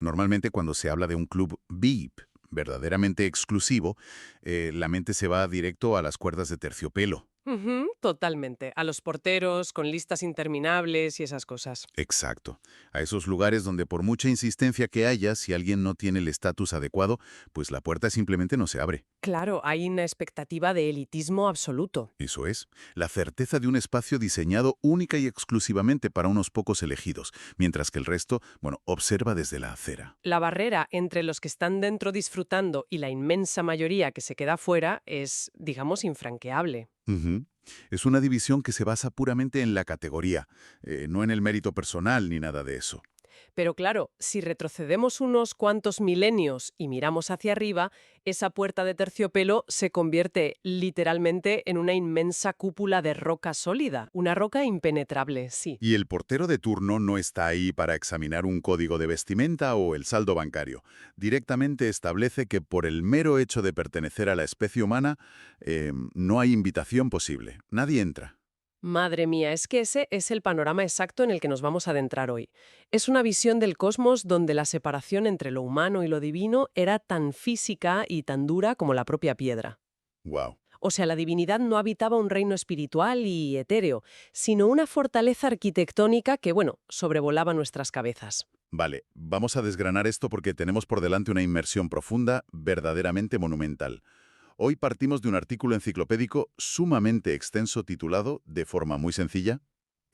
Normalmente cuando se habla de un club VIP verdaderamente exclusivo, la mente se va directo a las cuerdas de terciopelo. Ujú, totalmente. A los porteros, con listas interminables y esas cosas. Exacto. A esos lugares donde por mucha insistencia que haya, si alguien no tiene el estatus adecuado, pues la puerta simplemente no se abre. Claro, hay una expectativa de elitismo absoluto. Eso es, la certeza de un espacio diseñado única y exclusivamente para unos pocos elegidos, mientras que el resto, bueno, observa desde la acera. La barrera entre los que están dentro disfrutando y la inmensa mayoría que se queda fuera es, digamos, infranqueable. Ujú. Es una división que se basa puramente en la categoría, no en el mérito personal ni nada de eso. Pero claro, si retrocedemos unos cuantos milenios y miramos hacia arriba, esa puerta de terciopelo se convierte literalmente en una inmensa cúpula de roca sólida, una roca impenetrable, sí. Y el portero de turno no está ahí para examinar un código de vestimenta o el saldo bancario. Directamente establece que por el mero hecho de pertenecer a la especie humana, no hay invitación posible. Nadie entra. Madre mía, es que ese es el panorama exacto en el que nos vamos a adentrar hoy. Es una visión del cosmos donde la separación entre lo humano y lo divino era tan física y tan dura como la propia piedra. Wow. O sea, la divinidad no habitaba un reino espiritual y etéreo, sino una fortaleza arquitectónica que, bueno, sobrevolaba nuestras cabezas. Vale, vamos a desgranar esto porque tenemos por delante una inmersión profunda, verdaderamente monumental. Hoy partimos de un artículo enciclopédico sumamente extenso titulado, de forma muy sencilla,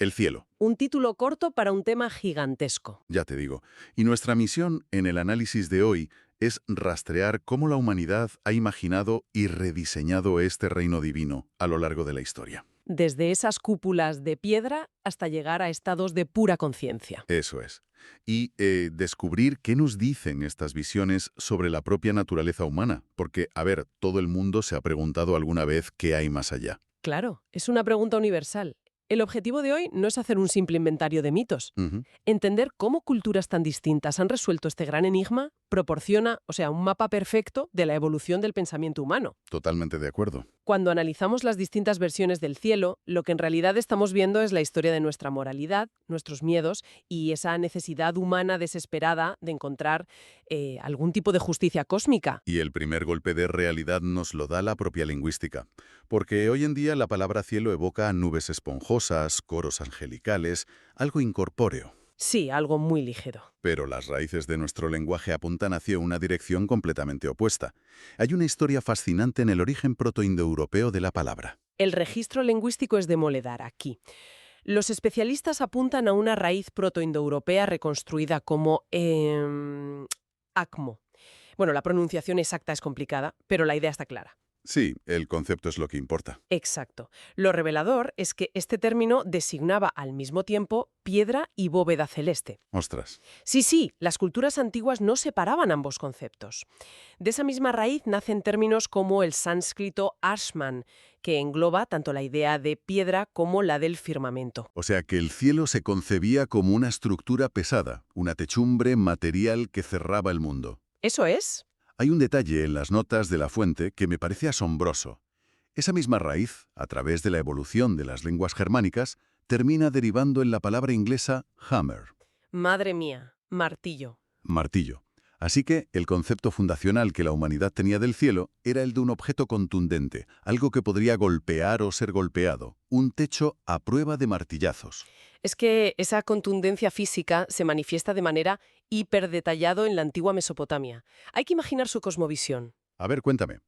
El cielo. Un título corto para un tema gigantesco. Ya te digo. Y nuestra misión en el análisis de hoy es rastrear cómo la humanidad ha imaginado y rediseñado este reino divino a lo largo de la historia. Desde esas cúpulas de piedra hasta llegar a estados de pura conciencia. Eso es. Y descubrir qué nos dicen estas visiones sobre la propia naturaleza humana. Porque, a ver, todo el mundo se ha preguntado alguna vez qué hay más allá. Claro, es una pregunta universal. El objetivo de hoy no es hacer un simple inventario de mitos. Ujú. Entender cómo culturas tan distintas han resuelto este gran enigma proporciona, o sea, un mapa perfecto de la evolución del pensamiento humano. Totalmente de acuerdo. Cuando analizamos las distintas versiones del cielo, lo que en realidad estamos viendo es la historia de nuestra moralidad, nuestros miedos y esa necesidad humana desesperada de encontrar algún tipo de justicia cósmica. Y el primer golpe de realidad nos lo da la propia lingüística. Porque hoy en día la palabra cielo evoca nubes esponjosas, coros angelicales, algo incorpóreo. Sí, algo muy ligero. Pero las raíces de nuestro lenguaje apuntan hacia una dirección completamente opuesta. Hay una historia fascinante en el origen protoindoeuropeo de la palabra. El registro lingüístico es demoledar aquí. Los especialistas apuntan a una raíz protoindoeuropea reconstruida como acmo. Bueno, la pronunciación exacta es complicada, pero la idea está clara. Sí, el concepto es lo que importa. Exacto. Lo revelador es que este término designaba al mismo tiempo piedra y bóveda celeste. Ostras. Sí, sí, las culturas antiguas no separaban ambos conceptos. De esa misma raíz nacen términos como el sánscrito ashman, que engloba tanto la idea de piedra como la del firmamento. O sea que el cielo se concebía como una estructura pesada, una techumbre material que cerraba el mundo. ¿Eso es? Hay un detalle en las notas de la fuente que me parece asombroso. Esa misma raíz, a través de la evolución de las lenguas germánicas, termina derivando en la palabra inglesa hammer, Madre mía, martillo. martillo. Así que el concepto fundacional que la humanidad tenía del cielo era el de un objeto contundente, algo que podría golpear o ser golpeado, un techo a prueba de martillazos. Es que esa contundencia física se manifiesta de manera hiperdetallado en la antigua Mesopotamia. Hay que imaginar su cosmovisión. A ver, cuéntame.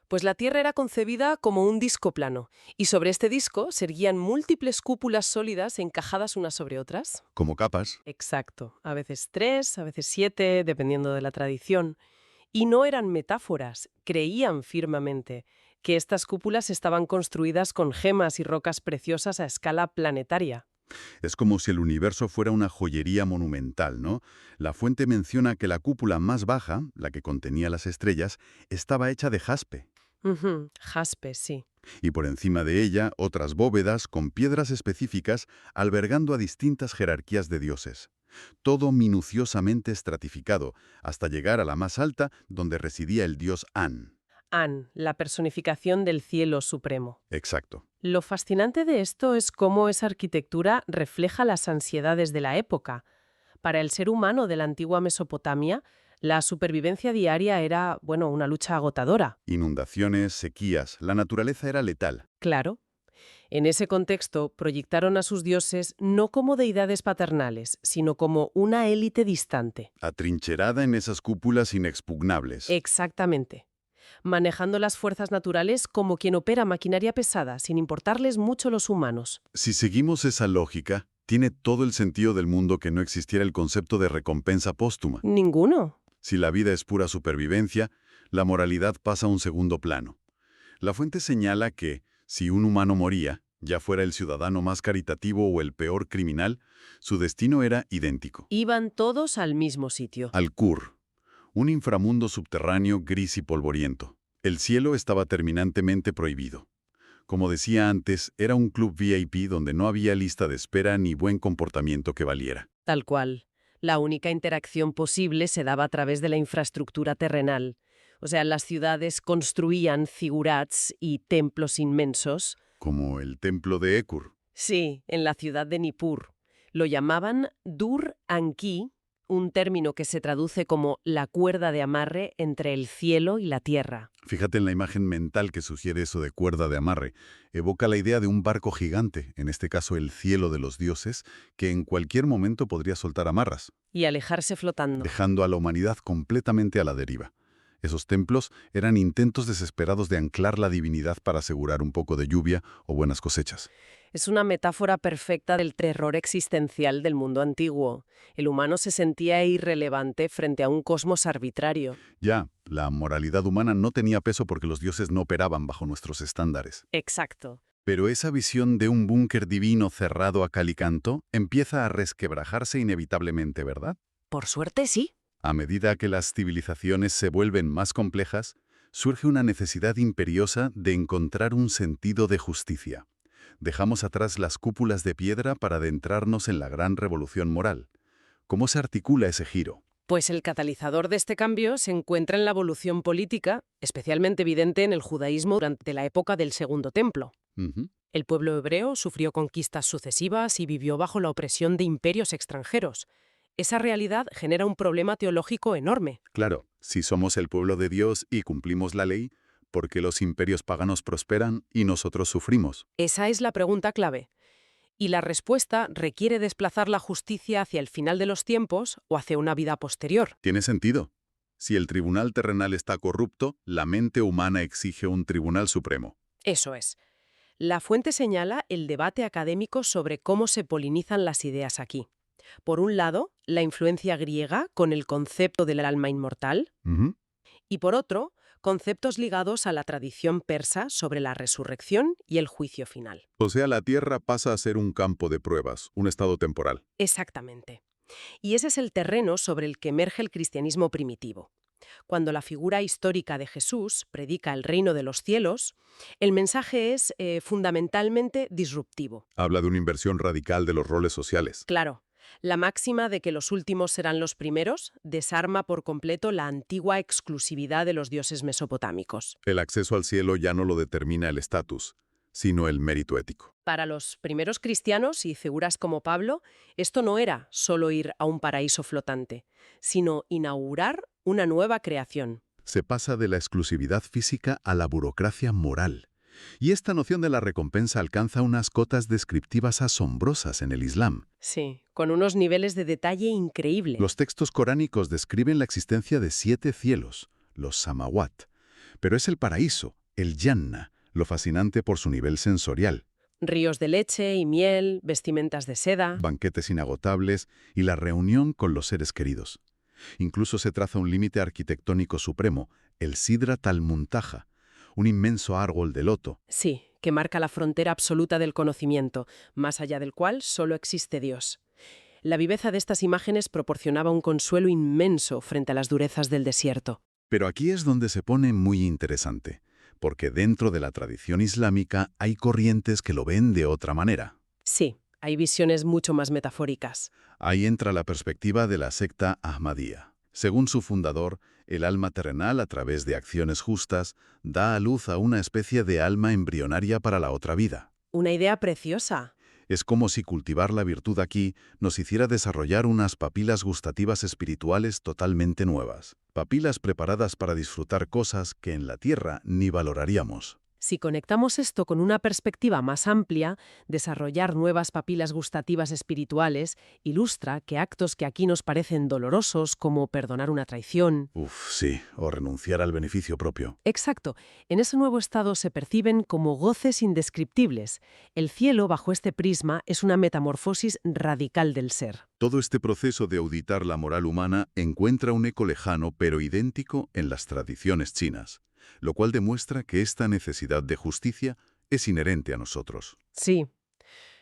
Pues la Tierra era concebida como un disco plano, y sobre este disco se erguían múltiples cúpulas sólidas encajadas unas sobre otras. Como capas. Exacto, a veces 3, a veces 7, dependiendo de la tradición. Y no eran metáforas, creían firmemente que estas cúpulas estaban construidas con gemas y rocas preciosas a escala planetaria. Es como si el universo fuera una joyería monumental, ¿no? La fuente menciona que la cúpula más baja, la que contenía las estrellas, estaba hecha de jaspe. Ujú, jaspe, sí. Y por encima de ella otras bóvedas con piedras específicas albergando a distintas jerarquías de dioses. Todo minuciosamente estratificado, hasta llegar a la más alta donde residía el dios An. An, la personificación del cielo supremo. Exacto. Lo fascinante de esto es cómo esa arquitectura refleja las ansiedades de la época. Para el ser humano de la antigua Mesopotamia, la supervivencia diaria era, bueno, una lucha agotadora. Inundaciones, sequías, la naturaleza era letal. Claro. En ese contexto, proyectaron a sus dioses no como deidades paternales, sino como una élite distante. Atrincherada en esas cúpulas inexpugnables. Exactamente. Manejando las fuerzas naturales como quien opera maquinaria pesada, sin importarles mucho los humanos. Si seguimos esa lógica, tiene todo el sentido del mundo que no existiera el concepto de recompensa póstuma. Ninguno. Si la vida es pura supervivencia, la moralidad pasa a un segundo plano. La fuente señala que, si un humano moría, ya fuera el ciudadano más caritativo o el peor criminal, su destino era idéntico. Iban todos al mismo sitio. Al Kur, un inframundo subterráneo gris y polvoriento. El cielo estaba terminantemente prohibido. Como decía antes, era un club VIP donde no había lista de espera ni buen comportamiento que valiera. Tal cual. La única interacción posible se daba a través de la infraestructura terrenal. O sea, las ciudades construían zigurats y templos inmensos. Como el templo de Ekur. Sí, en la ciudad de Nippur. Lo llamaban Dur-Anki, un término que se traduce como la cuerda de amarre entre el cielo y la tierra. Fíjate en la imagen mental que sugiere eso de cuerda de amarre. Evoca la idea de un barco gigante, en este caso el cielo de los dioses, que en cualquier momento podría soltar amarras, Y alejarse flotando. dejando a la humanidad completamente a la deriva. Esos templos eran intentos desesperados de anclar la divinidad para asegurar un poco de lluvia o buenas cosechas. Es una metáfora perfecta del terror existencial del mundo antiguo. El humano se sentía irrelevante frente a un cosmos arbitrario. Ya, la moralidad humana no tenía peso porque los dioses no operaban bajo nuestros estándares. Exacto. Pero esa visión de un búnker divino cerrado a cal y canto empieza a resquebrajarse inevitablemente, ¿verdad? Por suerte sí. A medida que las civilizaciones se vuelven más complejas, surge una necesidad imperiosa de encontrar un sentido de justicia. Dejamos atrás las cúpulas de piedra para adentrarnos en la gran revolución moral. ¿Cómo se articula ese giro? Pues el catalizador de este cambio se encuentra en la evolución política, especialmente evidente en el judaísmo durante la época del Segundo Templo. Ujú. El pueblo hebreo sufrió conquistas sucesivas y vivió bajo la opresión de imperios extranjeros. Esa realidad genera un problema teológico enorme. Claro, si somos el pueblo de Dios y cumplimos la ley, ¿por qué los imperios paganos prosperan y nosotros sufrimos? Esa es la pregunta clave. Y la respuesta requiere desplazar la justicia hacia el final de los tiempos o hacia una vida posterior. Tiene sentido. Si el tribunal terrenal está corrupto, la mente humana exige un tribunal supremo. Eso es. La fuente señala el debate académico sobre cómo se polinizan las ideas aquí. Por un lado, la influencia griega con el concepto del alma inmortal, Ujú. y por otro, conceptos ligados a la tradición persa sobre la resurrección y el juicio final. O sea, la Tierra pasa a ser un campo de pruebas, un estado temporal. Exactamente. Y ese es el terreno sobre el que emerge el cristianismo primitivo. Cuando la figura histórica de Jesús predica el reino de los cielos, el mensaje es fundamentalmente disruptivo. Habla de una inversión radical de los roles sociales. Claro, la máxima de que los últimos serán los primeros desarma por completo la antigua exclusividad de los dioses mesopotámicos. El acceso al cielo ya no lo determina el estatus, sino el mérito ético. Para los primeros cristianos y figuras como Pablo, esto no era solo ir a un paraíso flotante, sino inaugurar una nueva creación. Se pasa de la exclusividad física a la burocracia moral. Y esta noción de la recompensa alcanza unas cotas descriptivas asombrosas en el Islam. Sí, con unos niveles de detalle increíbles. Los textos coránicos describen la existencia de 7 cielos, los samawat. Pero es el paraíso, el Jannah, lo fascinante por su nivel sensorial. Ríos de leche y miel, vestimentas de seda. Banquetes inagotables y la reunión con los seres queridos. Incluso se traza un límite arquitectónico supremo, el Sidrat al-Muntaha, un inmenso árbol de loto. Sí, que marca la frontera absoluta del conocimiento, más allá del cual solo existe Dios. La viveza de estas imágenes proporcionaba un consuelo inmenso frente a las durezas del desierto. Pero aquí es donde se pone muy interesante, porque dentro de la tradición islámica hay corrientes que lo ven de otra manera. Sí, hay visiones mucho más metafóricas. Ahí entra la perspectiva de la secta Ahmadía. Según su fundador, el alma terrenal, a través de acciones justas, da a luz a una especie de alma embrionaria para la otra vida. Una idea preciosa. Es como si cultivar la virtud aquí nos hiciera desarrollar unas papilas gustativas espirituales totalmente nuevas. Papilas preparadas para disfrutar cosas que en la tierra ni valoraríamos. Si conectamos esto con una perspectiva más amplia, desarrollar nuevas papilas gustativas espirituales ilustra que actos que aquí nos parecen dolorosos, como perdonar una traición. Uf, sí, o renunciar al beneficio propio. Exacto, en ese nuevo estado se perciben como goces indescriptibles. El cielo, bajo este prisma, es una metamorfosis radical del ser. Todo este proceso de auditar la moral humana encuentra un eco lejano pero idéntico en las tradiciones chinas, lo cual demuestra que esta necesidad de justicia es inherente a nosotros. Sí.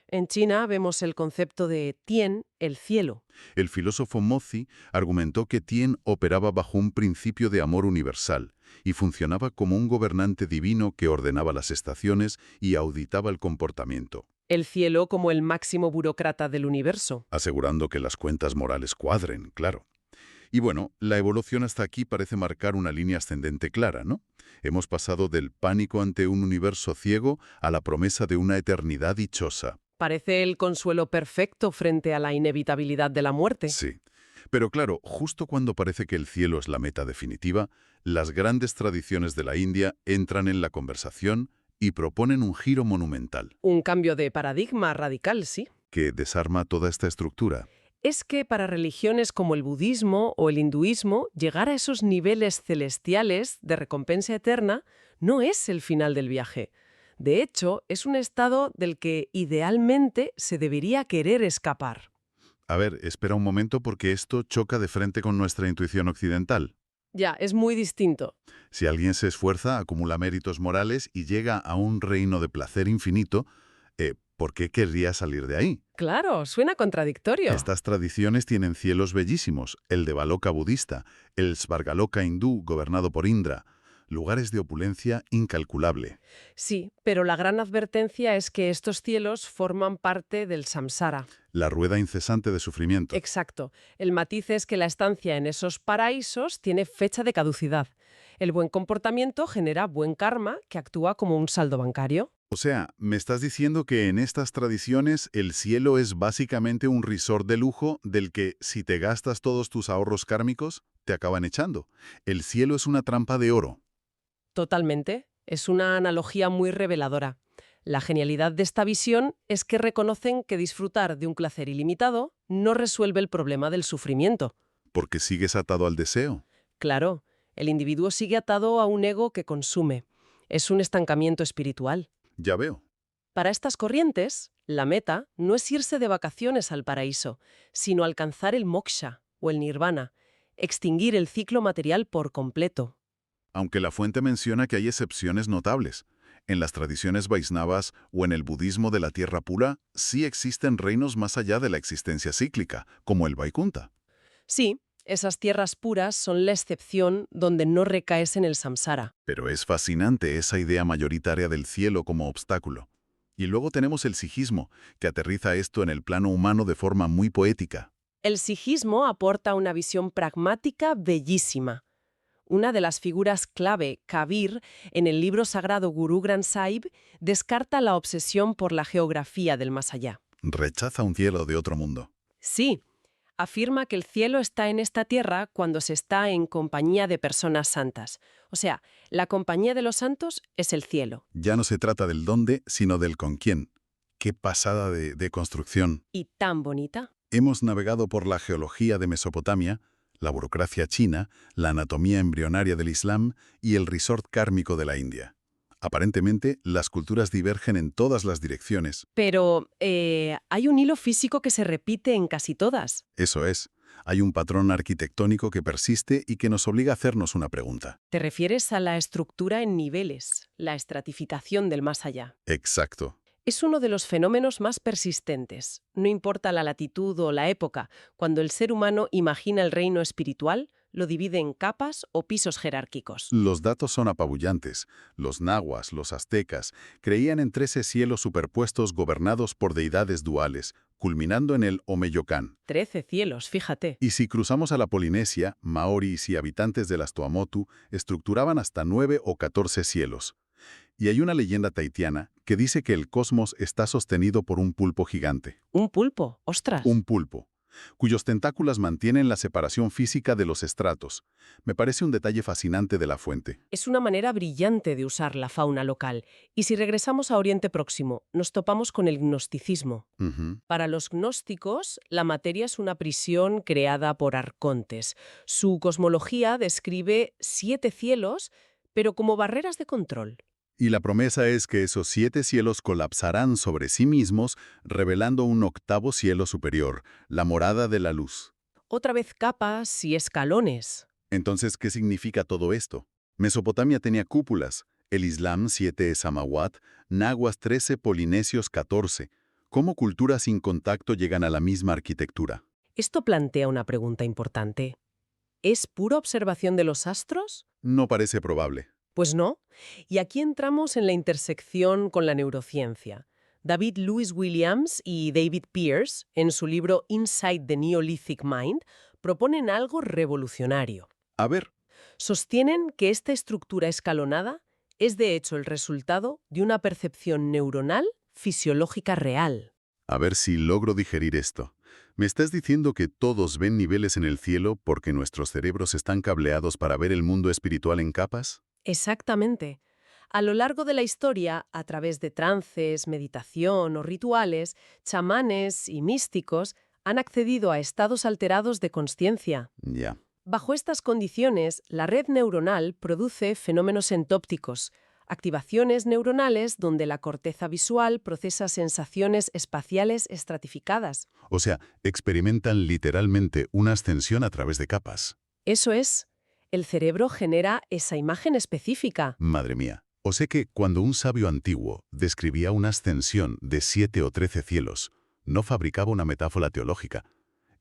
En China vemos el concepto de Tien, el cielo. El filósofo Mozi argumentó que Tien operaba bajo un principio de amor universal y funcionaba como un gobernante divino que ordenaba las estaciones y auditaba el comportamiento, El cielo como el máximo burócrata del universo. asegurando que las cuentas morales cuadren, claro. Y bueno, la evolución hasta aquí parece marcar una línea ascendente clara, ¿no? Hemos pasado del pánico ante un universo ciego a la promesa de una eternidad dichosa. Parece el consuelo perfecto frente a la inevitabilidad de la muerte. Sí. Pero claro, justo cuando parece que el cielo es la meta definitiva, las grandes tradiciones de la India entran en la conversación y proponen un giro monumental Un cambio de paradigma radical, sí. que desarma toda esta estructura. Es que para religiones como el budismo o el hinduismo, llegar a esos niveles celestiales de recompensa eterna no es el final del viaje. De hecho, es un estado del que idealmente se debería querer escapar. A ver, espera un momento porque esto choca de frente con nuestra intuición occidental. Ya, es muy distinto. Si alguien se esfuerza, acumula méritos morales y llega a un reino de placer infinito, ¿por qué querría salir de ahí? Claro, suena contradictorio. Estas tradiciones tienen cielos bellísimos, el de Baloka budista, el Svargaloka hindú gobernado por Indra, lugares de opulencia incalculable. Sí, pero la gran advertencia es que estos cielos forman parte del samsara. La rueda incesante de sufrimiento. Exacto. El matiz es que la estancia en esos paraísos tiene fecha de caducidad. El buen comportamiento genera buen karma que actúa como un saldo bancario. O sea, ¿me estás diciendo que en estas tradiciones el cielo es básicamente un resort de lujo del que, si te gastas todos tus ahorros kármicos, te acaban echando? El cielo es una trampa de oro. Totalmente. Es una analogía muy reveladora. La genialidad de esta visión es que reconocen que disfrutar de un placer ilimitado no resuelve el problema del sufrimiento. Porque sigues atado al deseo. Claro, el individuo sigue atado a un ego que consume. Es un estancamiento espiritual. Ya veo. Para estas corrientes, la meta no es irse de vacaciones al paraíso, sino alcanzar el moksha o el nirvana, extinguir el ciclo material por completo. Aunque la fuente menciona que hay excepciones notables. En las tradiciones vaisnavas o en el budismo de la tierra pura, sí existen reinos más allá de la existencia cíclica, como el Vaikunta. Sí, esas tierras puras son la excepción donde no recaes en el samsara. Pero es fascinante esa idea mayoritaria del cielo como obstáculo. Y luego tenemos el sijismo, que aterriza esto en el plano humano de forma muy poética. El sijismo aporta una visión pragmática bellísima. Una de las figuras clave, Kabir, en el libro sagrado Guru Granth Sahib, descarta la obsesión por la geografía del más allá. Rechaza un cielo de otro mundo. Sí, afirma que el cielo está en esta tierra cuando se está en compañía de personas santas. O sea, la compañía de los santos es el cielo. Ya no se trata del dónde, sino del con quién. Qué pasada de construcción. Y tan bonita. Hemos navegado por la geología de Mesopotamia, la burocracia china, la anatomía embrionaria del Islam y el resort kármico de la India. Aparentemente, las culturas divergen en todas las direcciones. Pero hay un hilo físico que se repite en casi todas. Eso es, hay un patrón arquitectónico que persiste y que nos obliga a hacernos una pregunta. Te refieres a la estructura en niveles, la estratificación del más allá. Exacto. Es uno de los fenómenos más persistentes. No importa la latitud o la época, cuando el ser humano imagina el reino espiritual, lo divide en capas o pisos jerárquicos. Los datos son apabullantes. Los nahuas, los aztecas, creían en 13 cielos superpuestos gobernados por deidades duales, culminando en el Omeyocan. 13 cielos, fíjate. Y si cruzamos a la Polinesia, maoris y habitantes de las Tuamotu estructuraban hasta 9 o 14 cielos. Y hay una leyenda tahitiana que dice que el cosmos está sostenido por un pulpo gigante. ¿Un pulpo? ¡Ostras! Un pulpo, cuyos tentáculos mantienen la separación física de los estratos. Me parece un detalle fascinante de la fuente. Es una manera brillante de usar la fauna local. Y si regresamos a Oriente Próximo, nos topamos con el gnosticismo. Ujú. Para los gnósticos, la materia es una prisión creada por arcontes. Su cosmología describe 7 cielos, pero como barreras de control. Y la promesa es que esos 7 cielos colapsarán sobre sí mismos, revelando un octavo cielo superior, la morada de la luz. Otra vez capas y escalones. Entonces, ¿qué significa todo esto? Mesopotamia tenía cúpulas, el Islam 7 Samawat, Nahuas 13, Polinesios 14. ¿Cómo culturas sin contacto llegan a la misma arquitectura? Esto plantea una pregunta importante. ¿Es pura observación de los astros? No parece probable. Pues no. Y aquí entramos en la intersección con la neurociencia. David Lewis Williams y David Pearce, en su libro Inside the Neolithic Mind, proponen algo revolucionario. A ver, Sostienen que esta estructura escalonada es de hecho el resultado de una percepción neuronal fisiológica real. a ver si logro digerir esto. ¿Me estás diciendo que todos ven niveles en el cielo porque nuestros cerebros están cableados para ver el mundo espiritual en capas? Exactamente. A lo largo de la historia, a través de trances, meditación o rituales, chamanes y místicos han accedido a estados alterados de consciencia. Ya. Bajo estas condiciones, la red neuronal produce fenómenos entópticos, activaciones neuronales donde la corteza visual procesa sensaciones espaciales estratificadas. O sea, experimentan literalmente una ascensión a través de capas. Eso es, el cerebro genera esa imagen específica. Madre mía. O sé que cuando un sabio antiguo describía una ascensión de 7 o 13 cielos, no fabricaba una metáfora teológica.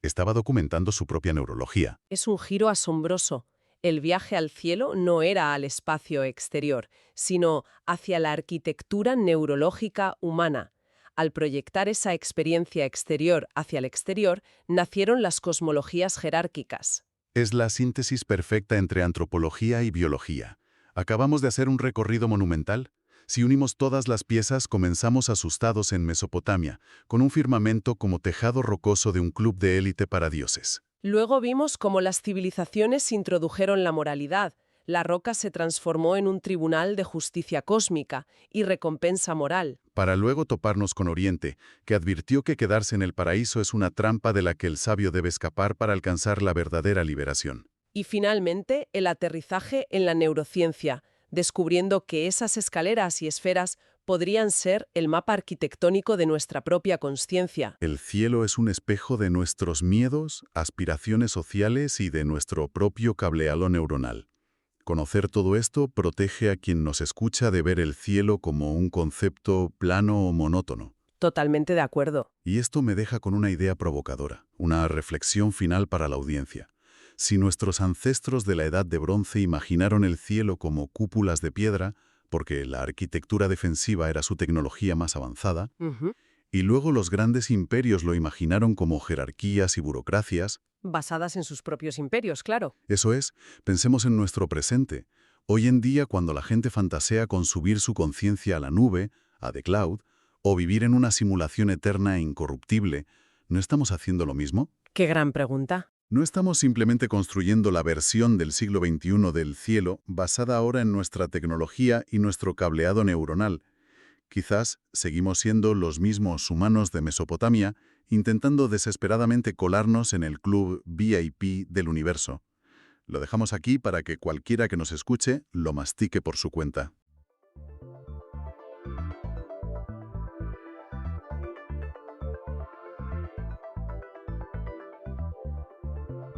Estaba documentando su propia neurología. Es un giro asombroso. El viaje al cielo no era al espacio exterior, sino hacia la arquitectura neurológica humana. Al proyectar esa experiencia exterior hacia el exterior, nacieron las cosmologías jerárquicas. Es la síntesis perfecta entre antropología y biología. Acabamos de hacer un recorrido monumental. Si unimos todas las piezas, comenzamos asustados en Mesopotamia, con un firmamento como tejado rocoso de un club de élite para dioses. Luego vimos cómo las civilizaciones introdujeron la moralidad. La roca se transformó en un tribunal de justicia cósmica y recompensa moral. Para luego toparnos con Oriente, que advirtió que quedarse en el paraíso es una trampa de la que el sabio debe escapar para alcanzar la verdadera liberación. Y finalmente, el aterrizaje en la neurociencia, descubriendo que esas escaleras y esferas podrían ser el mapa arquitectónico de nuestra propia consciencia. El cielo es un espejo de nuestros miedos, aspiraciones sociales y de nuestro propio cableado neuronal. Conocer todo esto protege a quien nos escucha de ver el cielo como un concepto plano o monótono. Totalmente de acuerdo. Y esto me deja con una idea provocadora, una reflexión final para la audiencia. Si nuestros ancestros de la Edad de Bronce imaginaron el cielo como cúpulas de piedra, porque la arquitectura defensiva era su tecnología más avanzada, y luego los grandes imperios lo imaginaron como jerarquías y burocracias, Basadas en sus propios imperios, claro. eso es, pensemos en nuestro presente. Hoy en día, cuando la gente fantasea con subir su conciencia a la nube, a The Cloud, o vivir en una simulación eterna e incorruptible, ¿no estamos haciendo lo mismo? Qué gran pregunta. No estamos simplemente construyendo la versión del siglo XXI del cielo basada ahora en nuestra tecnología y nuestro cableado neuronal. Quizás seguimos siendo los mismos humanos de Mesopotamia intentando desesperadamente colarnos en el club VIP del universo. Lo dejamos aquí para que cualquiera que nos escuche lo mastique por su cuenta.